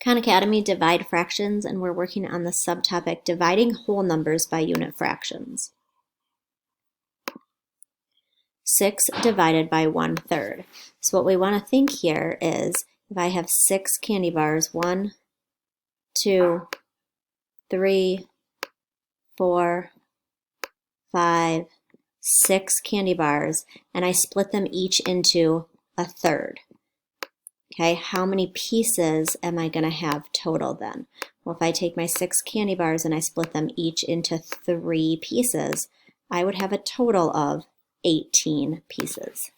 Khan Academy Divide Fractions, and we're working on the subtopic Dividing Whole Numbers by Unit Fractions. 6 divided by 1/3. So what we want to think here is if I have 6 candy bars, 1, 2, 3, 4, 5, 6 candy bars, and I split them each into a third. Okay, how many pieces am I going to have total then? Well, if I take my 6 candy bars and I split them each into 3 pieces, I would have a total of 18 pieces.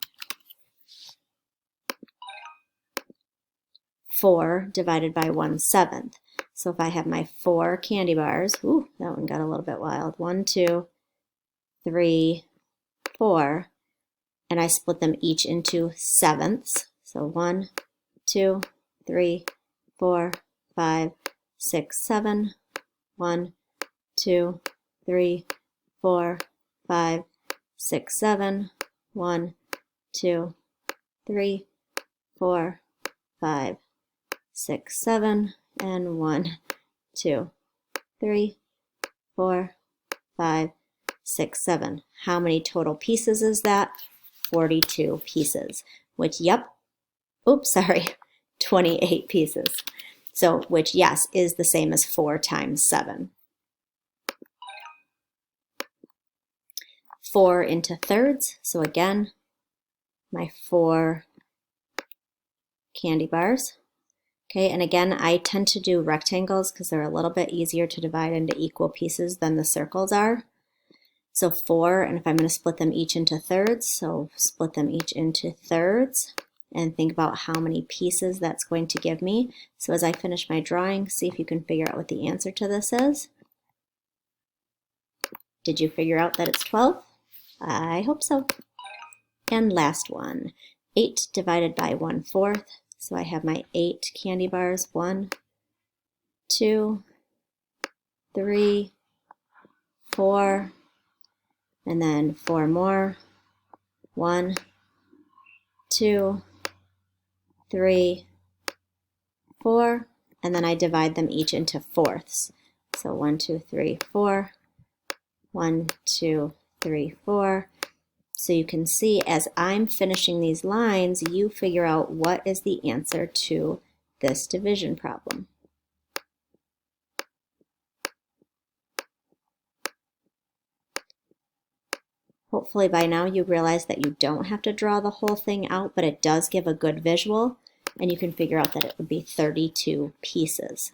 4 divided by 1/7. So if I have my 4 candy bars, ooh, that one got a little bit wild. 1, 2, 3, 4, and I split them each into sevenths. So 1, 2, 3, 4, 5, 6, 7. 1, 2, 3, 4, 5, 6, 7. 1, 2, 3, 4, 5, 6, 7. And 1, 2, 3, 4, 5, 6, 7. How many total pieces is that? 42 pieces, which, yep, oops, sorry, 28 pieces. So, which, yes, is the same as 4 times 7. 4 into thirds. So again, my 4 candy bars. Okay, and again, I tend to do rectangles because they're a little bit easier to divide into equal pieces than the circles are. So 4, and if I'm going to split them each into thirds, so split them each into thirds, and think about how many pieces that's going to give me. So as I finish my drawing, see if you can figure out what the answer to this is. Did you figure out that it's 12? I hope so. And last one, 8 divided by 1/4. So I have my 8 candy bars, 1, 2, 3, 4, and then 4 more, 1, 2, 3, 4, and then I divide them each into fourths. So 1, 2, 3, 4, 1, 2, 3, 4. So you can see as I'm finishing these lines, you figure out what is the answer to this division problem. Hopefully by now you realize that you don't have to draw the whole thing out, but it does give a good visual, and you can figure out that it would be 32 pieces.